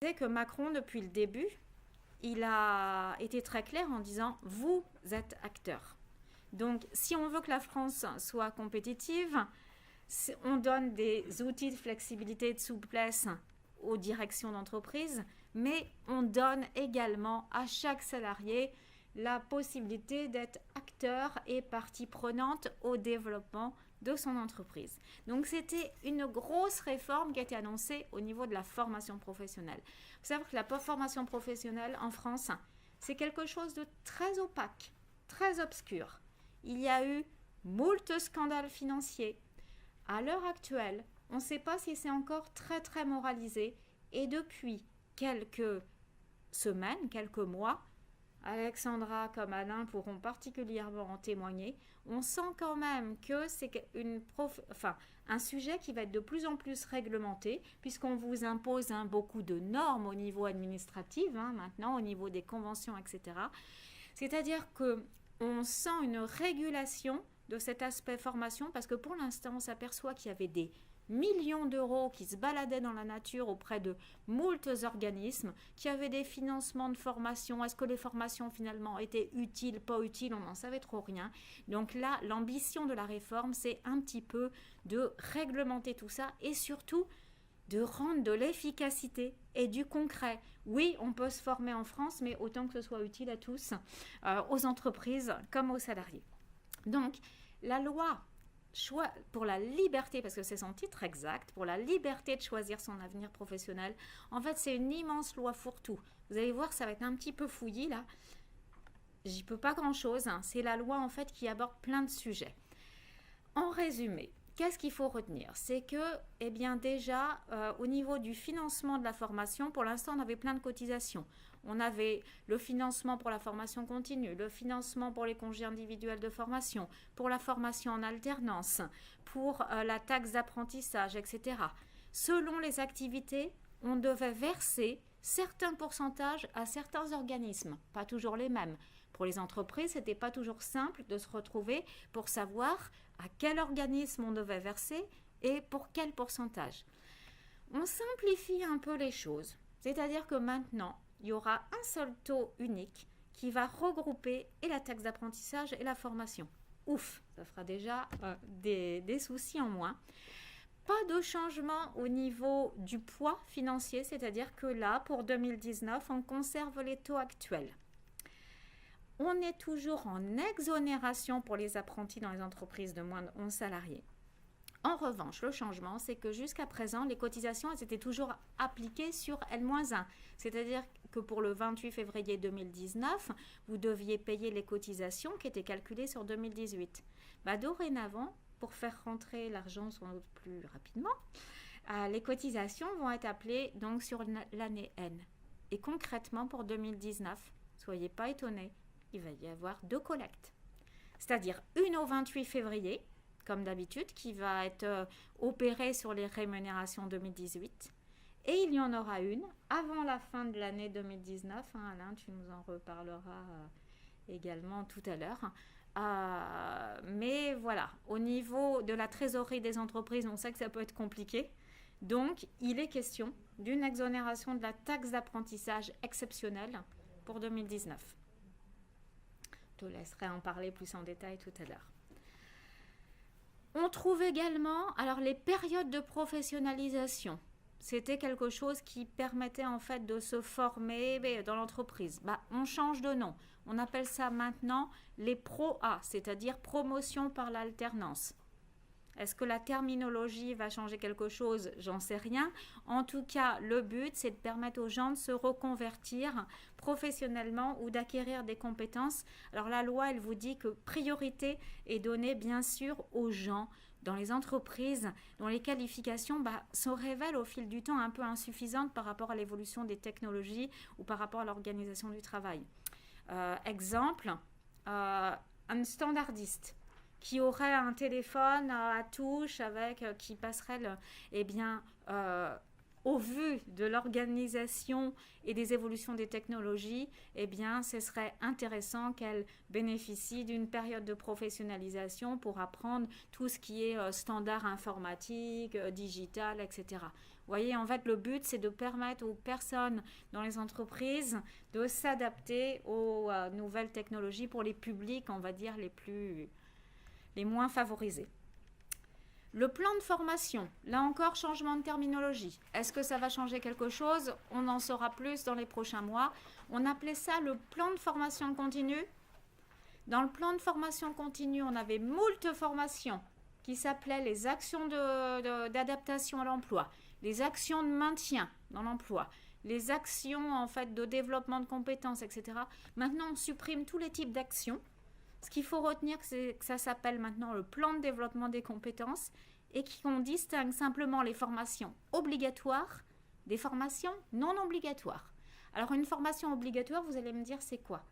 C'est que Macron, depuis le début, il a été très clair en disant « vous êtes acteurs ». Donc, si on veut que la France soit compétitive, on donne des outils de flexibilité et de souplesse aux directions d'entreprise, mais on donne également à chaque salarié la possibilité d'être acteur et partie prenante au développement de son entreprise. Donc c'était une grosse réforme qui a été annoncée au niveau de la formation professionnelle. Il faut savoir que la formation professionnelle en France, c'est quelque chose de très opaque, très obscur. Il y a eu moult scandales financiers. À l'heure actuelle, on ne sait pas si c'est encore très très moralisé. Et depuis quelques semaines, quelques mois, Alexandra comme Alain pourront particulièrement en témoigner, on sent quand même que c'est un sujet qui va être de plus en plus réglementé, puisqu'on vous impose beaucoup de normes au niveau administratif, maintenant, au niveau des conventions, etc. C'est-à-dire qu'on sent une régulation de cet aspect formation, parce que pour l'instant, on s'aperçoit qu'il y avait des millions d'euros qui se baladaient dans la nature auprès de moultes organismes, qui avaient des financements de formation. Est-ce que les formations finalement étaient utiles, pas utiles? On n'en savait trop rien. Donc là, l'ambition de la réforme, c'est un petit peu de réglementer tout ça et surtout de rendre de l'efficacité et du concret. Oui, on peut se former en France, mais autant que ce soit utile à tous, aux entreprises comme aux salariés. Donc, la loi pour la liberté, parce que c'est son titre exact, pour la liberté de choisir son avenir professionnel, en fait, c'est une immense loi fourre-tout. Vous allez voir, ça va être un petit peu fouillis, là. J'y peux pas grand-chose. C'est la loi, en fait, qui aborde plein de sujets. En résumé, qu'est-ce qu'il faut retenir? C'est que, eh bien déjà, au niveau du financement de la formation, pour l'instant, on avait plein de cotisations. On avait le financement pour la formation continue, le financement pour les congés individuels de formation, pour la formation en alternance, pour la taxe d'apprentissage, etc. Selon les activités, on devait verser certains pourcentages à certains organismes, pas toujours les mêmes. Pour les entreprises, ce n'était pas toujours simple de se retrouver pour savoir à quel organisme on devait verser et pour quel pourcentage. On simplifie un peu les choses, c'est-à-dire que maintenant, il y aura un seul taux unique qui va regrouper et la taxe d'apprentissage et la formation. Ouf, ça fera déjà des soucis en moins. Pas de changement au niveau du poids financier, c'est-à-dire que là, pour 2019, on conserve les taux actuels. On est toujours en exonération pour les apprentis dans les entreprises de moins de 11 salariés. En revanche, le changement, c'est que jusqu'à présent, les cotisations elles étaient toujours appliquées sur N-1. C'est-à-dire que pour le 28 février 2019, vous deviez payer les cotisations qui étaient calculées sur 2018. Dorénavant, pour faire rentrer l'argent sans doute plus rapidement, les cotisations vont être appelées donc sur l'année N. Et concrètement, pour 2019, soyez pas étonnés, il va y avoir 2 collectes. C'est-à-dire une au 28 février, comme d'habitude, qui va être opérée sur les rémunérations 2018. Et il y en aura une avant la fin de l'année 2019. Alain, tu nous en reparleras également tout à l'heure. Mais voilà, au niveau de la trésorerie des entreprises, on sait que ça peut être compliqué. Donc, il est question d'une exonération de la taxe d'apprentissage exceptionnelle pour 2019. Je te laisserai en parler plus en détail tout à l'heure. On trouve également, alors les périodes de professionnalisation, c'était quelque chose qui permettait en fait de se former dans l'entreprise. On change de nom, on appelle ça maintenant les PRO-A, c'est-à-dire promotion par l'alternance. Est-ce que la terminologie va changer quelque chose? J'en sais rien. En tout cas, le but, c'est de permettre aux gens de se reconvertir professionnellement ou d'acquérir des compétences. Alors la loi, elle vous dit que priorité est donnée bien sûr aux gens dans les entreprises dont les qualifications se révèlent au fil du temps un peu insuffisantes par rapport à l'évolution des technologies ou par rapport à l'organisation du travail. Exemple, un standardiste qui aurait un téléphone à touche qui passerait au vu de l'organisation et des évolutions des technologies, eh bien, ce serait intéressant qu'elles bénéficient d'une période de professionnalisation pour apprendre tout ce qui est standard informatique, digital, etc. Vous voyez, en fait, le but, c'est de permettre aux personnes dans les entreprises de s'adapter aux nouvelles technologies pour les publics, on va dire, les moins favorisés. Le plan de formation, là encore, changement de terminologie. Est-ce que ça va changer quelque chose? On en saura plus dans les prochains mois. On appelait ça le plan de formation continue. Dans le plan de formation continue, on avait moult formations qui s'appelaient les actions d'adaptation à l'emploi, les actions de maintien dans l'emploi, les actions en fait de développement de compétences, etc. Maintenant, on supprime tous les types d'actions. Ce qu'il faut retenir, c'est que ça s'appelle maintenant le plan de développement des compétences et qu'on distingue simplement les formations obligatoires des formations non obligatoires. Alors, une formation obligatoire, vous allez me dire, c'est quoi?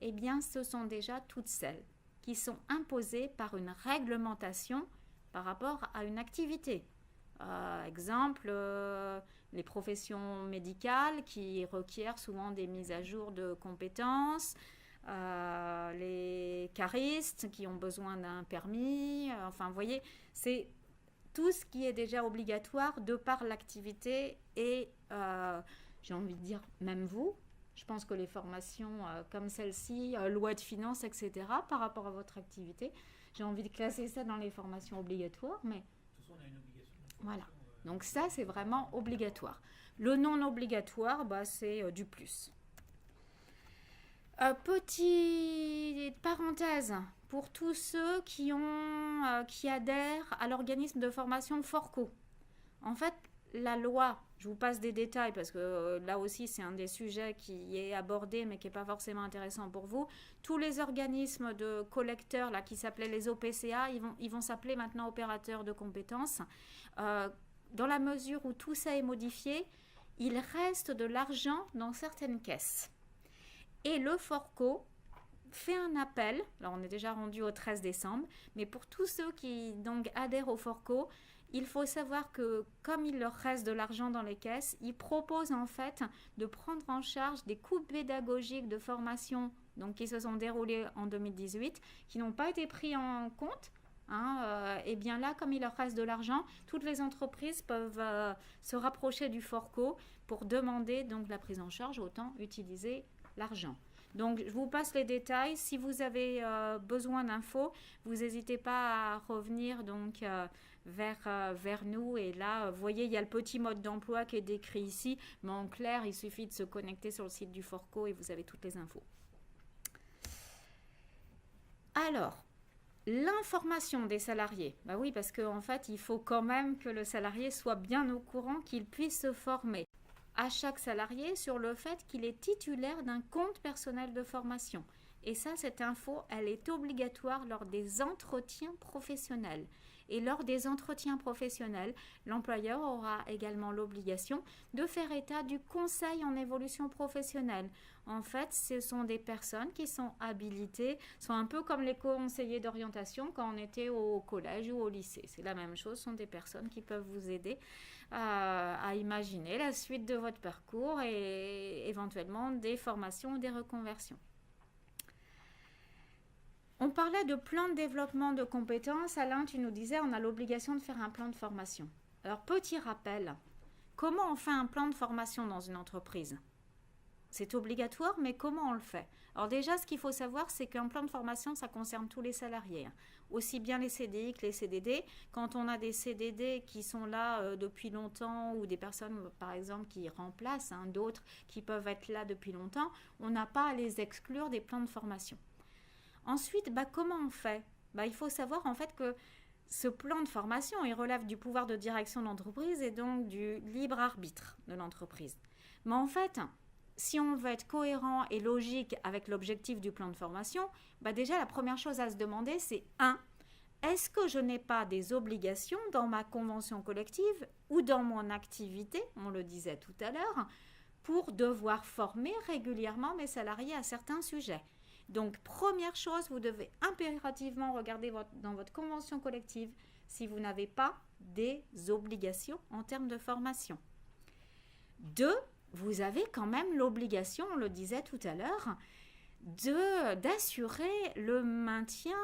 Eh bien, ce sont déjà toutes celles qui sont imposées par une réglementation par rapport à une activité. Exemple, les professions médicales qui requièrent souvent des mises à jour de compétences, les caristes qui ont besoin d'un permis, enfin vous voyez, c'est tout ce qui est déjà obligatoire de par l'activité et j'ai envie de dire même vous, je pense que les formations comme celle-ci, loi de finances, etc., par rapport à votre activité, j'ai envie de classer ça dans les formations obligatoires, mais... De toute façon, on a une obligation. Voilà, donc ça c'est vraiment obligatoire. Le non obligatoire, bah, c'est du plus. Petite parenthèse pour tous ceux qui adhèrent à l'organisme de formation Forco. En fait, la loi, je vous passe des détails parce que là aussi c'est un des sujets qui est abordé mais qui n'est pas forcément intéressant pour vous. Tous les organismes de collecteurs là, qui s'appelaient les OPCA, ils vont s'appeler maintenant opérateurs de compétences. Dans la mesure où tout ça est modifié, il reste de l'argent dans certaines caisses. Et le Forco fait un appel, alors on est déjà rendu au 13 décembre, mais pour tous ceux qui donc adhèrent au Forco, il faut savoir que comme il leur reste de l'argent dans les caisses, ils proposent en fait de prendre en charge des coûts pédagogiques de formation donc, qui se sont déroulés en 2018, qui n'ont pas été pris en compte. Et bien là, comme il leur reste de l'argent, toutes les entreprises peuvent se rapprocher du Forco pour demander donc la prise en charge, autant utiliser l'argent. Donc, je vous passe les détails. Si vous avez besoin d'infos, vous n'hésitez pas à revenir donc, vers nous. Et là, vous voyez, il y a le petit mode d'emploi qui est décrit ici. Mais en clair, il suffit de se connecter sur le site du Forco et vous avez toutes les infos. Alors, l'information des salariés. Bah oui, parce qu'en fait, il faut quand même que le salarié soit bien au courant qu'il puisse se former. À chaque salarié sur le fait qu'il est titulaire d'un compte personnel de formation. Et ça, cette info, elle est obligatoire lors des entretiens professionnels. Et lors des entretiens professionnels, l'employeur aura également l'obligation de faire état du conseil en évolution professionnelle. En fait, ce sont des personnes qui sont habilitées, sont un peu comme les conseillers d'orientation quand on était au collège ou au lycée. C'est la même chose, ce sont des personnes qui peuvent vous aider à imaginer la suite de votre parcours et éventuellement des formations ou des reconversions. On parlait de plan de développement de compétences. Alain, tu nous disais on a l'obligation de faire un plan de formation. Alors, petit rappel, comment on fait un plan de formation dans une entreprise? C'est obligatoire, mais comment on le fait? Alors déjà, ce qu'il faut savoir, c'est qu'un plan de formation, ça concerne tous les salariés, aussi bien les CDI que les CDD. Quand on a des CDD qui sont là depuis longtemps ou des personnes, par exemple, qui remplacent d'autres qui peuvent être là depuis longtemps, on n'a pas à les exclure des plans de formation. Ensuite, comment on fait? Il faut savoir en fait que ce plan de formation, il relève du pouvoir de direction de l'entreprise et donc du libre arbitre de l'entreprise. Mais en fait, si on veut être cohérent et logique avec l'objectif du plan de formation, déjà la première chose à se demander, c'est 1. Est-ce que je n'ai pas des obligations dans ma convention collective ou dans mon activité, on le disait tout à l'heure, pour devoir former régulièrement mes salariés à certains sujets? Donc, première chose, vous devez impérativement regarder dans votre convention collective si vous n'avez pas des obligations en termes de formation. 2, vous avez quand même l'obligation, on le disait tout à l'heure, d'assurer le maintien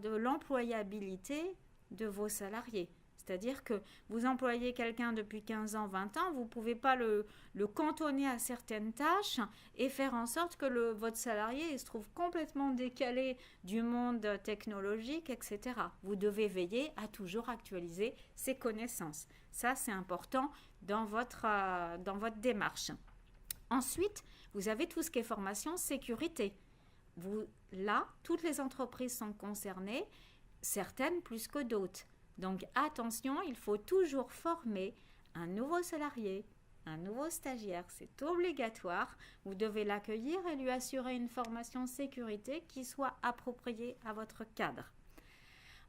de l'employabilité de vos salariés. C'est-à-dire que vous employez quelqu'un depuis 15 ans, 20 ans, vous ne pouvez pas le cantonner à certaines tâches et faire en sorte que votre salarié se trouve complètement décalé du monde technologique, etc. Vous devez veiller à toujours actualiser ses connaissances. Ça, c'est important dans votre démarche. Ensuite, vous avez tout ce qui est formation sécurité. Là, toutes les entreprises sont concernées, certaines plus que d'autres. Donc attention, il faut toujours former un nouveau salarié, un nouveau stagiaire. C'est obligatoire. Vous devez l'accueillir et lui assurer une formation sécurité qui soit appropriée à votre cadre.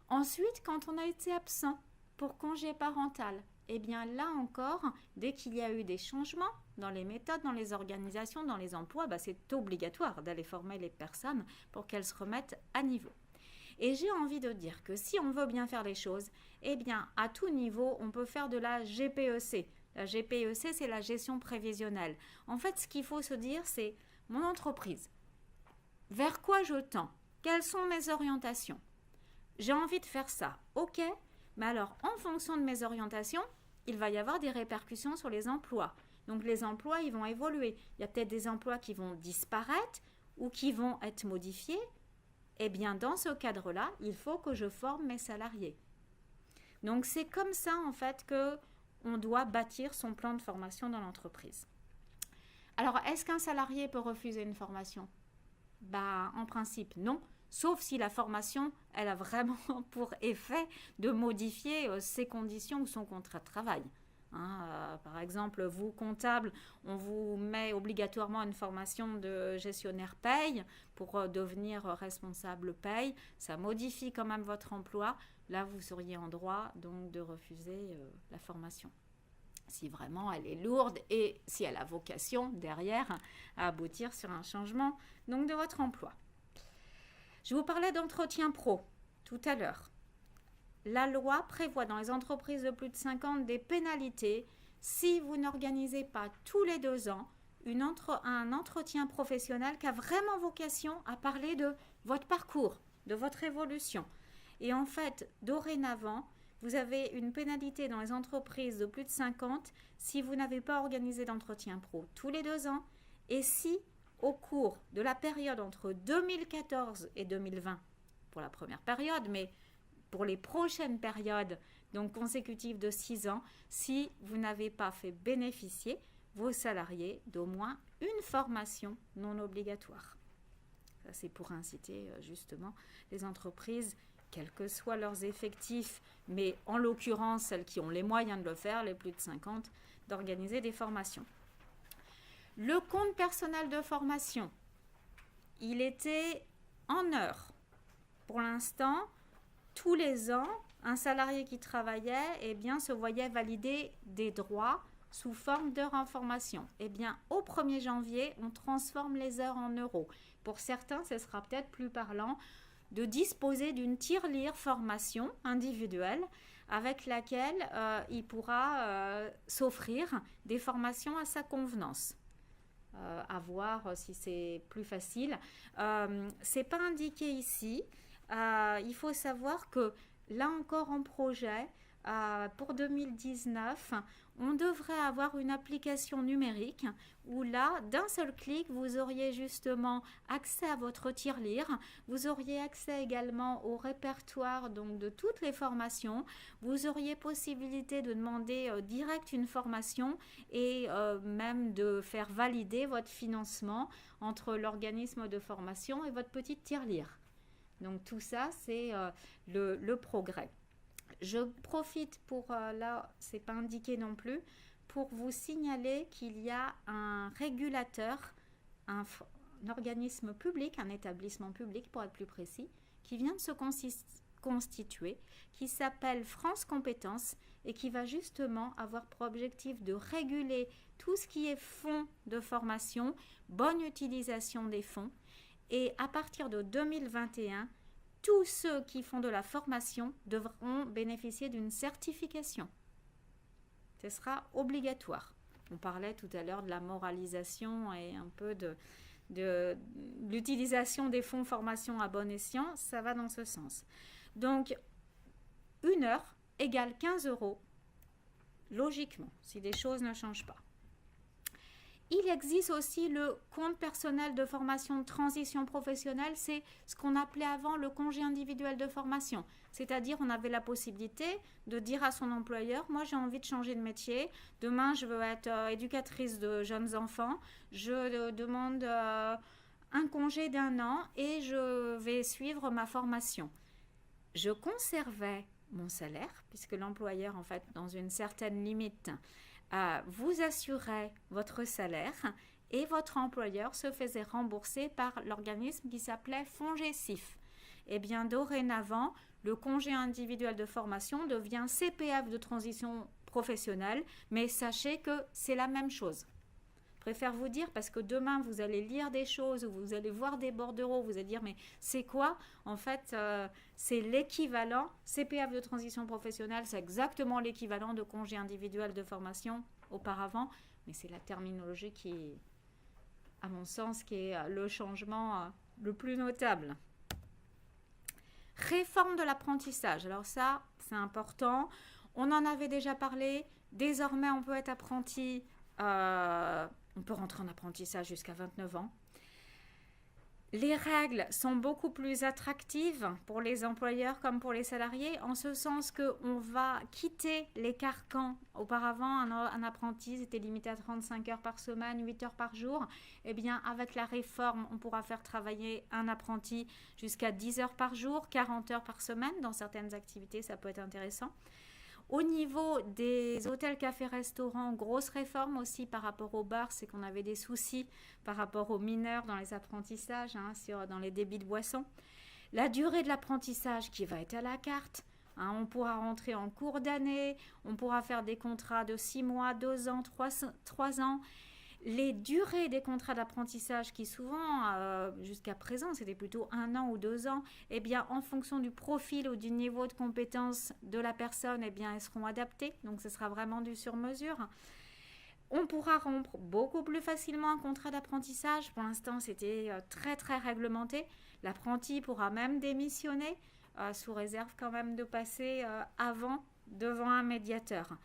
Ensuite, quand on a été absent pour congé parental, eh bien là encore, dès qu'il y a eu des changements dans les méthodes, dans les organisations, dans les emplois, c'est obligatoire d'aller former les personnes pour qu'elles se remettent à niveau. Et j'ai envie de dire que si on veut bien faire les choses, eh bien, à tout niveau, on peut faire de la GPEC. La GPEC, c'est la gestion prévisionnelle. En fait, ce qu'il faut se dire, c'est mon entreprise. Vers quoi je tends? Quelles sont mes orientations? J'ai envie de faire ça. OK, mais alors, en fonction de mes orientations, il va y avoir des répercussions sur les emplois. Donc, les emplois, ils vont évoluer. Il y a peut-être des emplois qui vont disparaître ou qui vont être modifiés. Eh bien, dans ce cadre-là, il faut que je forme mes salariés. Donc, c'est comme ça, en fait, qu'on doit bâtir son plan de formation dans l'entreprise. Alors, est-ce qu'un salarié peut refuser une formation? En principe, non. Sauf si la formation, elle a vraiment pour effet de modifier ses conditions ou son contrat de travail. Par exemple, vous, comptable, on vous met obligatoirement une formation de gestionnaire paye pour devenir responsable paye. Ça modifie quand même votre emploi. Là, vous seriez en droit donc de refuser la formation. Si vraiment elle est lourde et si elle a vocation derrière à aboutir sur un changement donc de votre emploi. Je vous parlais d'entretien pro tout à l'heure. La loi prévoit dans les entreprises de plus de 50 des pénalités si vous n'organisez pas tous les 2 ans un entretien professionnel qui a vraiment vocation à parler de votre parcours, de votre évolution. Et en fait, dorénavant, vous avez une pénalité dans les entreprises de plus de 50 si vous n'avez pas organisé d'entretien pro tous les 2 ans et si, au cours de la période entre 2014 et 2020, pour la première période, mais pour les prochaines périodes donc consécutives de 6 ans, si vous n'avez pas fait bénéficier vos salariés d'au moins une formation non obligatoire. Ça, c'est pour inciter justement les entreprises, quels que soient leurs effectifs, mais en l'occurrence celles qui ont les moyens de le faire, les plus de 50, d'organiser des formations. Le compte personnel de formation, il était en heures. Pour l'instant, tous les ans, un salarié qui travaillait se voyait valider des droits sous forme d'heures en formation. Au 1er janvier, on transforme les heures en euros. Pour certains, ce sera peut-être plus parlant de disposer d'une tirelire formation individuelle avec laquelle il pourra s'offrir des formations à sa convenance. À voir si c'est plus facile. C'est pas indiqué ici. Il faut savoir que là encore en projet, pour 2019, on devrait avoir une application numérique où là, d'un seul clic, vous auriez justement accès à votre tirelire, vous auriez accès également au répertoire donc, de toutes les formations, vous auriez possibilité de demander direct une formation et même de faire valider votre financement entre l'organisme de formation et votre petite tirelire. Donc tout ça, c'est le progrès. Je profite pour, là, c'est pas indiqué non plus, pour vous signaler qu'il y a un régulateur, un organisme public, un établissement public pour être plus précis, qui vient de se constituer, qui s'appelle France Compétences et qui va justement avoir pour objectif de réguler tout ce qui est fonds de formation, bonne utilisation des fonds. Et à partir de 2021, tous ceux qui font de la formation devront bénéficier d'une certification. Ce sera obligatoire. On parlait tout à l'heure de la moralisation et un peu de l'utilisation des fonds formation à bon escient, ça va dans ce sens. Donc, 1 heure égale 15 €, logiquement, si les choses ne changent pas. Il existe aussi le compte personnel de formation de transition professionnelle, c'est ce qu'on appelait avant le congé individuel de formation. C'est-à-dire, on avait la possibilité de dire à son employeur, moi j'ai envie de changer de métier, demain je veux être éducatrice de jeunes enfants, je demande un congé d'1 an et je vais suivre ma formation. Je conservais mon salaire, puisque l'employeur, en fait, dans une certaine limite, vous assurait votre salaire et votre employeur se faisait rembourser par l'organisme qui s'appelait FONGECIF. Eh bien, dorénavant, le congé individuel de formation devient CPF de transition professionnelle, mais sachez que c'est la même chose. Je préfère vous dire, parce que demain, vous allez lire des choses, ou vous allez voir des bordereaux, vous allez dire, mais c'est quoi? En fait, c'est l'équivalent, CPF de transition professionnelle, c'est exactement l'équivalent de congé individuel de formation auparavant, mais c'est la terminologie qui, à mon sens, qui est le changement le plus notable. Réforme de l'apprentissage. Alors ça, c'est important. On en avait déjà parlé. Désormais, on peut être apprenti... on peut rentrer en apprentissage jusqu'à 29 ans. Les règles sont beaucoup plus attractives pour les employeurs comme pour les salariés, en ce sens qu'on va quitter les carcans. Auparavant, un apprenti était limité à 35 heures par semaine, 8 heures par jour. Eh bien, avec la réforme, on pourra faire travailler un apprenti jusqu'à 10 heures par jour, 40 heures par semaine. Dans certaines activités, ça peut être intéressant. Au niveau des hôtels, cafés, restaurants, grosse réforme aussi par rapport aux bars, c'est qu'on avait des soucis par rapport aux mineurs dans les apprentissages, dans les débits de boissons. La durée de l'apprentissage qui va être à la carte, on pourra rentrer en cours d'année, on pourra faire des contrats de 6 mois, 2 ans, 3 ans. Les durées des contrats d'apprentissage qui souvent, jusqu'à présent, c'était plutôt 1 an ou 2 ans, eh bien, en fonction du profil ou du niveau de compétence de la personne, eh bien, elles seront adaptées. Donc, ce sera vraiment du sur-mesure. On pourra rompre beaucoup plus facilement un contrat d'apprentissage. Pour l'instant, c'était très, très réglementé. L'apprenti pourra même démissionner, sous réserve quand même de passer avant devant un médiateur.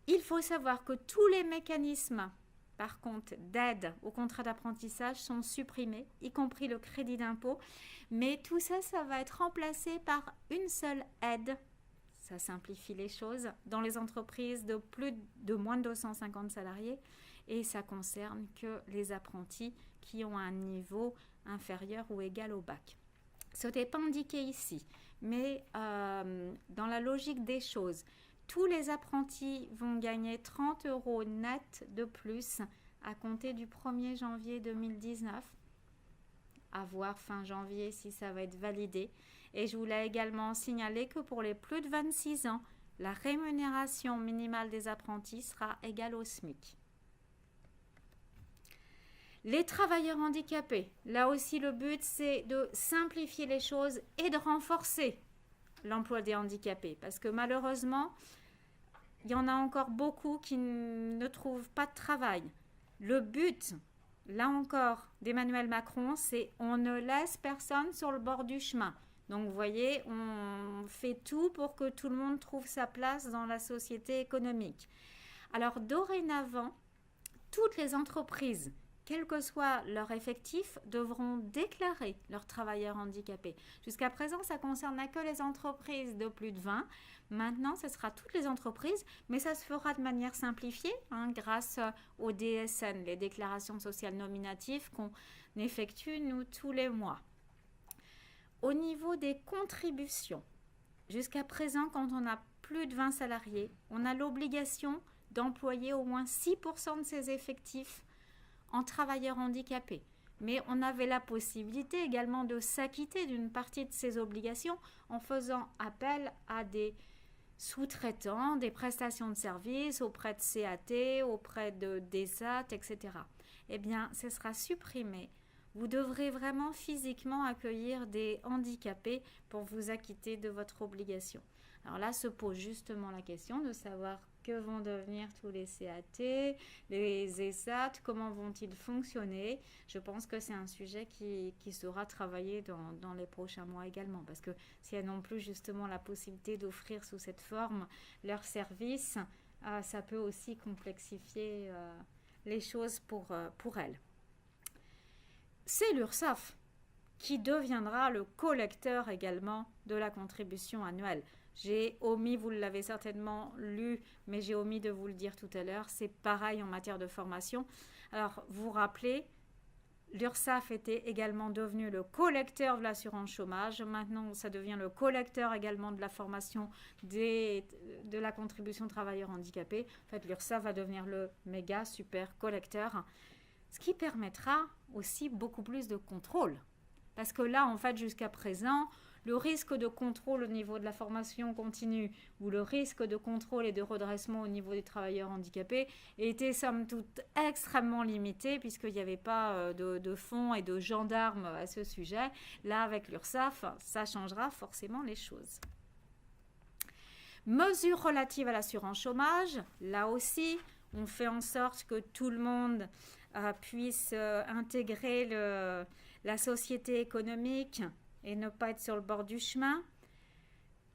Il faut savoir que tous les mécanismes par contre, d'aide au contrat d'apprentissage sont supprimés, y compris le crédit d'impôt. Mais tout ça, ça va être remplacé par une seule aide. Ça simplifie les choses dans les entreprises de moins de 250 salariés. Et ça concerne que les apprentis qui ont un niveau inférieur ou égal au bac. Ce n'est pas indiqué ici, mais dans la logique des choses, tous les apprentis vont gagner 30 € net de plus à compter du 1er janvier 2019. À voir fin janvier si ça va être validé. Et je voulais également signaler que pour les plus de 26 ans, la rémunération minimale des apprentis sera égale au SMIC. Les travailleurs handicapés, là aussi le but c'est de simplifier les choses et de renforcer l'emploi des handicapés. Parce que malheureusement, il y en a encore beaucoup qui ne trouvent pas de travail. Le but, là encore, d'Emmanuel Macron, c'est on ne laisse personne sur le bord du chemin. Donc, vous voyez, on fait tout pour que tout le monde trouve sa place dans la société économique. Alors, dorénavant, toutes les entreprises, quel que soit leur effectif, devront déclarer leurs travailleurs handicapés. Jusqu'à présent, ça ne concernait que les entreprises de plus de 20. Maintenant, ce sera toutes les entreprises, mais ça se fera de manière simplifiée grâce au DSN, les déclarations sociales nominatives qu'on effectue, nous, tous les mois. Au niveau des contributions, jusqu'à présent, quand on a plus de 20 salariés, on a l'obligation d'employer au moins 6% de ses effectifs en travailleurs handicapés. Mais on avait la possibilité également de s'acquitter d'une partie de ces obligations en faisant appel à des sous-traitants, des prestations de services auprès de CAT, auprès de DESAT, etc. Eh bien, ce sera supprimé. Vous devrez vraiment physiquement accueillir des handicapés pour vous acquitter de votre obligation. Alors là, se pose justement la question de savoir Que vont devenir tous les CAT, les ESAT, comment vont-ils fonctionner? Je pense que c'est un sujet qui sera travaillé dans les prochains mois également, parce que s'il y a non plus justement la possibilité d'offrir sous cette forme leurs services, ça peut aussi complexifier les choses pour elles. C'est l'URSSAF qui deviendra le collecteur également de la contribution annuelle. J'ai omis, vous l'avez certainement lu, mais j'ai omis de vous le dire tout à l'heure, c'est pareil en matière de formation. Alors, vous vous rappelez, l'URSSAF était également devenu le collecteur de l'assurance chômage. Maintenant, ça devient le collecteur également de la formation de la contribution travailleurs handicapés. En fait, l'URSSAF va devenir le méga super collecteur, ce qui permettra aussi beaucoup plus de contrôle. Parce que là, en fait, jusqu'à présent, le risque de contrôle au niveau de la formation continue ou le risque de contrôle et de redressement au niveau des travailleurs handicapés était somme toute extrêmement limité puisqu'il n'y avait pas de fonds et de gendarmes à ce sujet. Là, avec l'URSSAF, ça changera forcément les choses. Mesures relatives à l'assurance chômage, là aussi, on fait en sorte que tout le monde puisse intégrer la société économique et ne pas être sur le bord du chemin.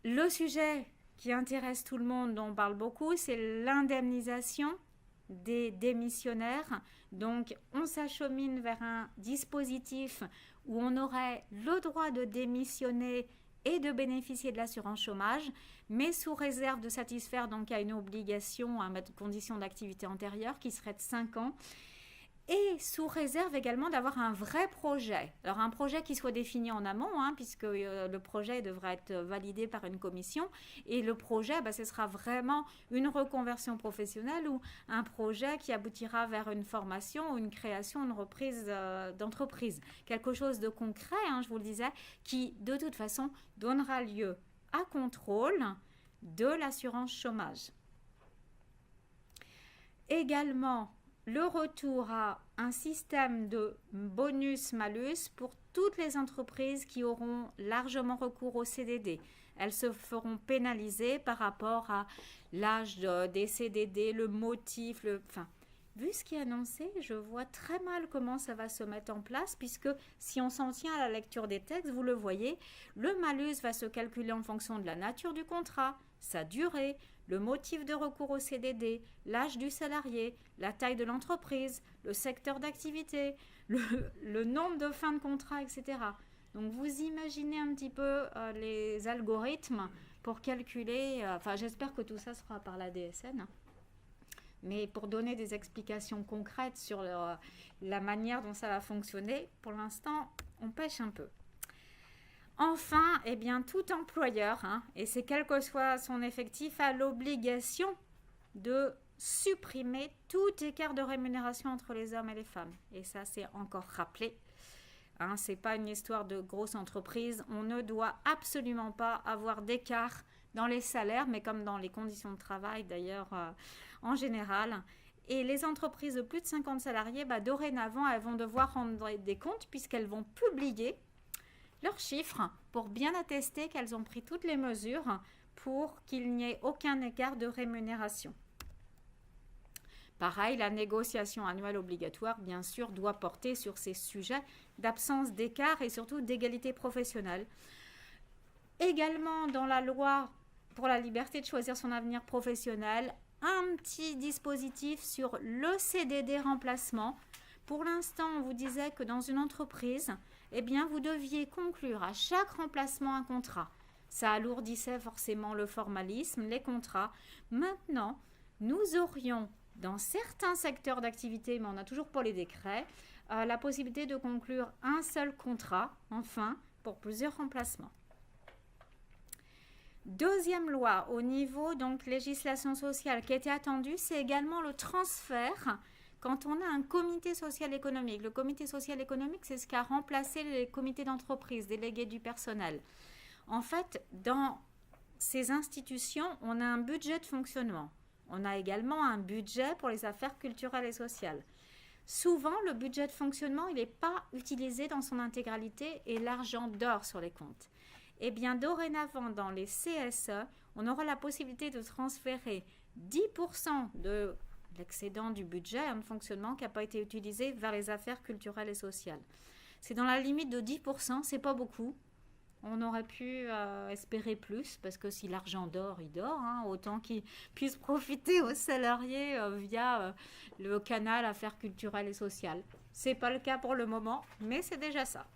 Le sujet qui intéresse tout le monde, dont on parle beaucoup, c'est l'indemnisation des démissionnaires. Donc, on s'achemine vers un dispositif où on aurait le droit de démissionner et de bénéficier de l'assurance chômage, mais sous réserve de satisfaire donc à une obligation, à une condition d'activité antérieure qui serait de 5 ans. Et sous réserve également d'avoir un vrai projet. Alors un projet qui soit défini en amont, puisque le projet devra être validé par une commission. Et le projet, ce sera vraiment une reconversion professionnelle ou un projet qui aboutira vers une formation ou une création, une reprise d'entreprise. Quelque chose de concret, je vous le disais, qui de toute façon donnera lieu à contrôle de l'assurance chômage. Également, le retour à un système de bonus-malus pour toutes les entreprises qui auront largement recours au CDD. Elles se feront pénaliser par rapport à l'âge des CDD, le motif, vu ce qui est annoncé, je vois très mal comment ça va se mettre en place puisque si on s'en tient à la lecture des textes, vous le voyez, le malus va se calculer en fonction de la nature du contrat, sa durée, le motif de recours au CDD, l'âge du salarié, la taille de l'entreprise, le secteur d'activité, le nombre de fins de contrat, etc. Donc vous imaginez un petit peu les algorithmes pour calculer, j'espère que tout ça sera par la DSN, mais pour donner des explications concrètes sur la manière dont ça va fonctionner, pour l'instant, on pêche un peu. Enfin, tout employeur, et c'est quel que soit son effectif, a l'obligation de supprimer tout écart de rémunération entre les hommes et les femmes. Et ça, c'est encore rappelé. Ce n'est pas une histoire de grosse entreprise. On ne doit absolument pas avoir d'écart dans les salaires, mais comme dans les conditions de travail d'ailleurs en général. Et les entreprises de plus de 50 salariés, dorénavant, elles vont devoir rendre des comptes puisqu'elles vont publier leurs chiffres pour bien attester qu'elles ont pris toutes les mesures pour qu'il n'y ait aucun écart de rémunération. Pareil, la négociation annuelle obligatoire, bien sûr, doit porter sur ces sujets d'absence d'écart et surtout d'égalité professionnelle. Également, dans la loi pour la liberté de choisir son avenir professionnel, un petit dispositif sur le CDD remplacement. Pour l'instant, on vous disait que dans une entreprise, vous deviez conclure à chaque remplacement un contrat. Ça alourdissait forcément le formalisme, les contrats. Maintenant, nous aurions, dans certains secteurs d'activité, mais on n'a toujours pas les décrets, la possibilité de conclure un seul contrat, enfin, pour plusieurs remplacements. Deuxième loi, au niveau donc législation sociale qui était attendue, c'est également le transfert quand on a un comité social économique. Le comité social économique, c'est ce qui a remplacé les comités d'entreprise, délégués du personnel. En fait, dans ces institutions, on a un budget de fonctionnement. On a également un budget pour les affaires culturelles et sociales. Souvent, le budget de fonctionnement, il n'est pas utilisé dans son intégralité et l'argent dort sur les comptes. Dorénavant, dans les CSE, on aura la possibilité de transférer 10% de l'excédent du budget de fonctionnement qui n'a pas été utilisé vers les affaires culturelles et sociales. C'est dans la limite de 10%, c'est pas beaucoup. On aurait pu espérer plus, parce que si l'argent dort, il dort, autant qu'il puisse profiter aux salariés via le canal affaires culturelles et sociales. C'est pas le cas pour le moment, mais c'est déjà ça.